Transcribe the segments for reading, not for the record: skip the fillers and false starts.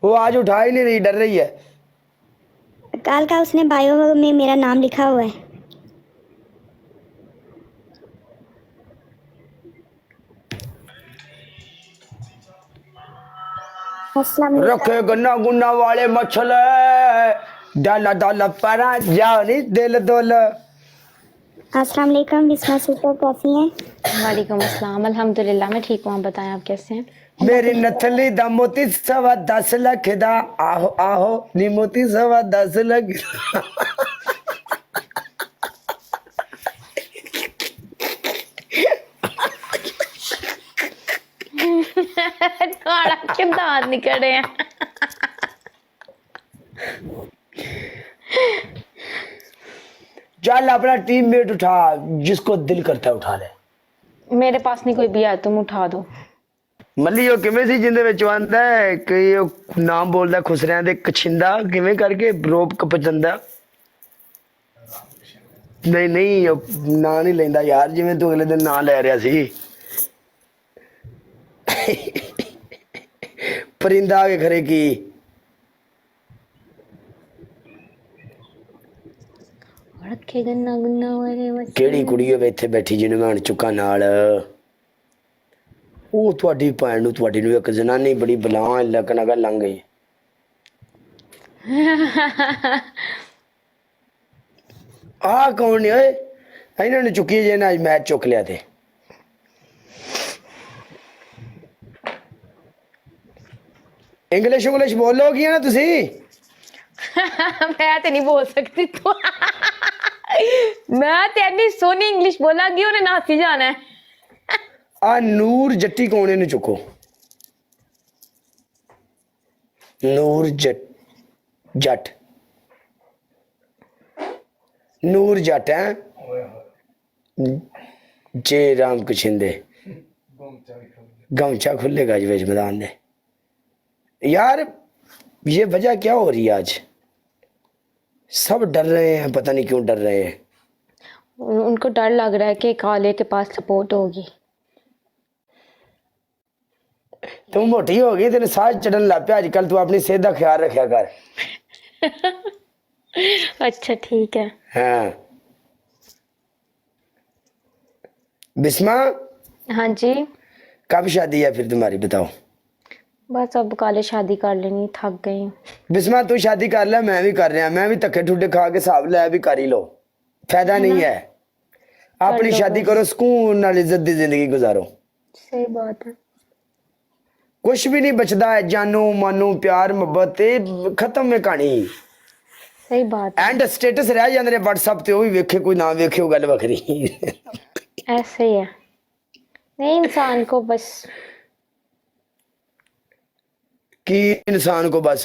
वो आज उठा ही नहीं रही, डर रही है। कल का उसने बायो में मेरा नाम लिखा हुआ है। अस्सलाम रखे गन्ना गुन्ना वाले मछले, डाला डाला परा जानी दिल दोल। अस्सलाम वालेकुम बिस्मा सिस्टर, कैसी हैं? वालेकुम अस्सलाम, अल्हम्दुलिल्लाह मैं ठीक हूँ। आप बताएं आप कैसे हैं? मेरी नथली दा मोती 10 लाख दा, आहो आहो नी मोती 10 लाख। काला के दांत निकले हैं। चल अपना टीममेट उठा, जिसको दिल करता है उठा ले। मेरे पास नहीं कोई भी है, तुम उठा दो। ਮੱਲੀ ਉਹ ਕਿਵੇਂ ਸੀ ਜਿੰਦੇ ਵਿੱਚ ਆਂਦਾ ਹੈ ਕਿ ਉਹ ਨਾਮ ਬੋਲਦਾ ਖੁਸਰਿਆਂ ਦੇ ਕਛਿੰਦਾ, ਕਿਵੇਂ ਕਰਕੇ ਰੋਪ ਕਪਚੰਦਾ। ਨਹੀਂ ਨਹੀਂ ਉਹ ਨਾਂ ਨਹੀਂ ਲੈਂਦਾ ਯਾਰ, ਜਿਵੇਂ ਤੂੰ ਅਗਲੇ ਦਿਨ ਨਾਂ ਲੈ ਰਿਹਾ ਸੀ। ਪਰਿੰਦਾ ਆ ਕੇ ਖਰੇ ਕੀ रखे गन्ना गुन्ना वाले मछली। ਕਿਹੜੀ ਕੁੜੀ ਹੋਵੇ ਇੱਥੇ ਬੈਠੀ ਜਿਹਨੂੰ ਮੈਂ ਹਣ ਚੁੱਕਾ ਨਾਲ। ਉਹ ਤੁਹਾਡੀ ਭੈਣ ਨੂੰ, ਤੁਹਾਡੀ ਨੂੰ ਇੱਕ ਜਨਾਨੀ ਬੜੀ ਬਲਾਂ ਲੱਗਣ ਅਗਾ ਲੰਘ ਗਈ। ਆਹ ਕੌਣ ਨੇ ਓਏ? ਇਹਨਾਂ ਨੇ ਚੁੱਕੀ ਜੇ ਨਾ, ਅੱਜ ਮੈਚ ਚੁੱਕ ਲਿਆ ਤੇ। ਇੰਗਲਿਸ਼ ਬੋਲੋਗੀ ਨਾ ਤੁਸੀਂ? मैं तो नहीं बोल सकती तो। मैं तो इतनी सोनी इंग्लिश बोलांगी, उन्हें नासी जाना है। ਆ ਨੂਰ ਜੱਟੀ ਕੌਣ? ਇਹਨੂੰ ਚੁੱਕੋ। ਨੂਰ ਜੱਟ ਨੂਰ ਜੱਟ ਹੈ ਜੇ राम कछिंदे गमछा खुलेगा जी मैदान में। यार ये वजह क्या हो रही है? आज सब डर रहे हैं, पता नहीं क्यों डर रहे हैं। उनको डर लग रहा है कि काले के पास सपोर्ट होगी। तुम मोटी हो गई, तेरे साथ चढ़न लग पे आजकल। तू अपनी सेहत का ख्याल रखा कर। अच्छा ठीक है। हाँ बिस्मा, हाँ जी। कब शादी है फिर तुम्हारी, बताओ? बस अब काले शादी कर लेनी, थक गई हूँ। बिस्मा तू शादी कर ले, मैं भी कर रहा, मैं भी धक्के ठुड्डे खा के हिसाब लै भी कर ही लो, फायदा नहीं है। अपनी शादी करो, सुकून नाल इज्जत दी जिंदगी गुजारो। सही बात है। कुछ भी नहीं बचता है, जानू मानू प्यार मोहब्बत खत्म है कहानी। सही बात है। एंड स्टेटस रह जाते ने व्हाट्सएप ते, वो भी वेखे कोई ना वेखे, वो गल वखरी। ऐसे ही है, नहीं इंसान को बस कि इंसान को बस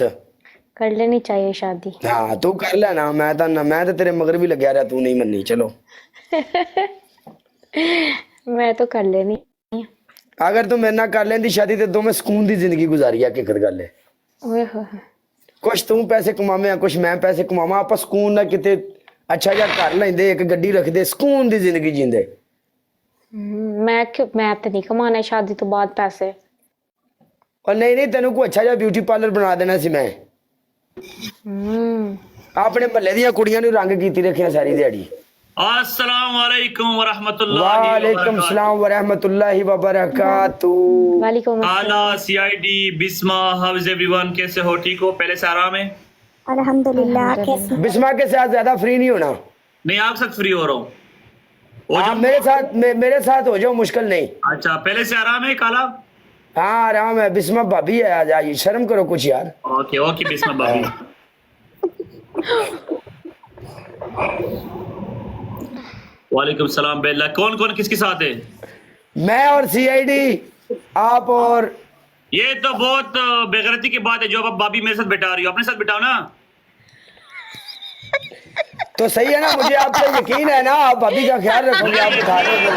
कर लेनी चाहिए शादी। हाँ तू कर लेना, मैं तो तेरे मगर भी लग्या रहा, तू नहीं मन्नी। चलो मैं तो कर लेनी। अगर तू मेरे ना कर लेंदी शादी तो दो में सुकून दी जिंदगी गुजारी है। हकीकत गल है, ओए होए। कुछ तू पैसे कमावे, कुछ मैं पैसे कमावा, आप सुकून ना किते अच्छा जा कर लेंदे, एक गड्डी रखदे, सुकून दी जिंदगी जींदे। मैं तो नहीं कमाना है शादी तो बाद पैसे। और नहीं तेनू को अच्छा जा ब्यूटी पार्लर बना देना सी मैं। अपने महल्ले दी कुड़ियां नूं रंग कीती रखिया सारी दिहाड़ी। अस्सलाम वालेकुम वरहमतुल्लाहि वालेकुम सलाम वरहमतुल्लाहि वबरकातुहू। वालेकुम आला सीआईडी बिस्मा, हाउ इज एवरीवन? कैसे हो? ठीक हो? पहले से आराम है? अल्हम्दुलिल्लाह। कैसी? बिस्मा के साथ ज्यादा फ्री नहीं होना। नहीं आपके साथ फ्री हो रहा हूँ। आप मेरे साथ हो जाओ, मुश्किल नहीं। अच्छा पहले से आराम है काला? हाँ आराम है। बिस्मा भाभी है, आ जाइए, शर्म करो कुछ यार। ओके ओके बिस्मा भाभी। वालेकुम सलाम बेल्ला। कौन कौन किसके साथ है? मैं और सीआईडी, आप और। ये तो बहुत बेगैरती की बात है जो अब भाभी मेरे साथ बैठा रही हो। अपने साथ बैठाओ ना। तो सही है ना, मुझे आप पे यकीन है ना, आप भाभी का ख्याल रखोगे, आप बिठा रहे हो।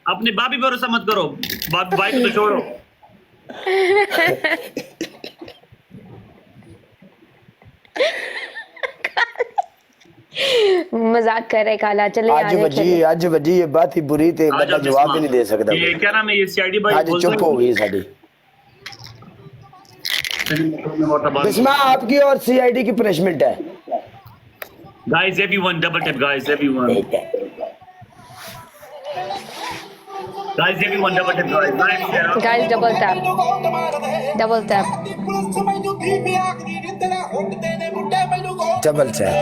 अपनी भाभी पर भरोसा मत करो, भाई को तो छोड़ो। मजाक कर रहे काला। चले आज वजी ये बात ही बुरी थी, बंदा जवाब भी नहीं दे सकता। ये क्या नाम है? ये सीआईडी भाई आज चुप हो गई साडी। बिस्मा आपकी और सीआईडी की पनिशमेंट है। Guys, everyone, double tap, guys, everyone. Guys, everyone, double tap, guys. Guys, share. Guys double tap double tap double tap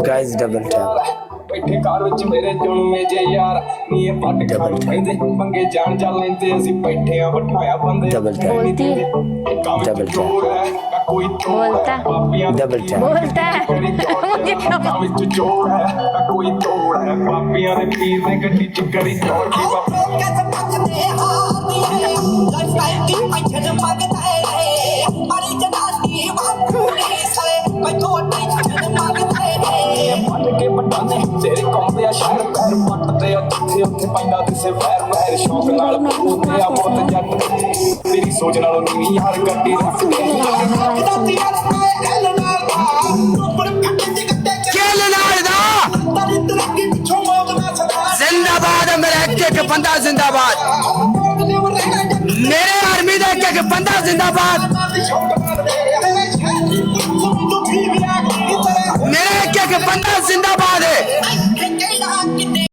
guys, double tap ਬੈਠੇ ਘਰ ਵਿੱਚ ਮੇਰੇ ਜੁਲਮੇ ਜੇ ਯਾਰ ਨੀ ਇਹ ਪੱਟ ਖਾਣ ਪੈਂਦੇ ਪੰਗੇ ਜਾਣ ਜਾ ਲੈਂਦੇ ਅਸੀਂ ਬੈਠੇ ਆ ਬਿਠਾਇਆ ਬੰਦੇ डबल टैप बोलती ਡਬਲ ਟੈਪ ਕੋਈ बोलता डबल टैप बोलता है मुझे ਕੰਮ ਵਿੱਚ ਜੋੜ ਹੈ ਕੋਈ ਤੋੜ ਹੈ ਪਾਪੀਆਂ ਦੇ ਪੀਰ ਨੇ ਗੱਡੀ ਚ ਕਰੀ ਤੋੜ ਕੀ ਪੱਟ ਕੇ ਪਟਾਂਦੇ ਤੇਰੇ ਕੌਂਦੇ ਆ ਸ਼ਹਿਰ ਪੈਰ ਪੱਟਦੇ ਆ ਜਿੱਥੇ ਉੱਥੇ ਪੈਂਦਾ ਕਿਸੇ ਵੈਰ ਵੈਰ ਸ਼ੌਕ ਨਾਲ ਪੂਤੇ ਆ ਬਹੁਤ ਜੱਟ ਤੇਰੀ ਸੋਚ ਨਾਲੋਂ ਨੀ ਯਾਰ ਗੱਡੀ ਰੱਖਦੇ जिंदाबाद है मेरा एक बंदा, जिंदाबाद मेरे आर्मी का एक बंदा, जिंदाबाद।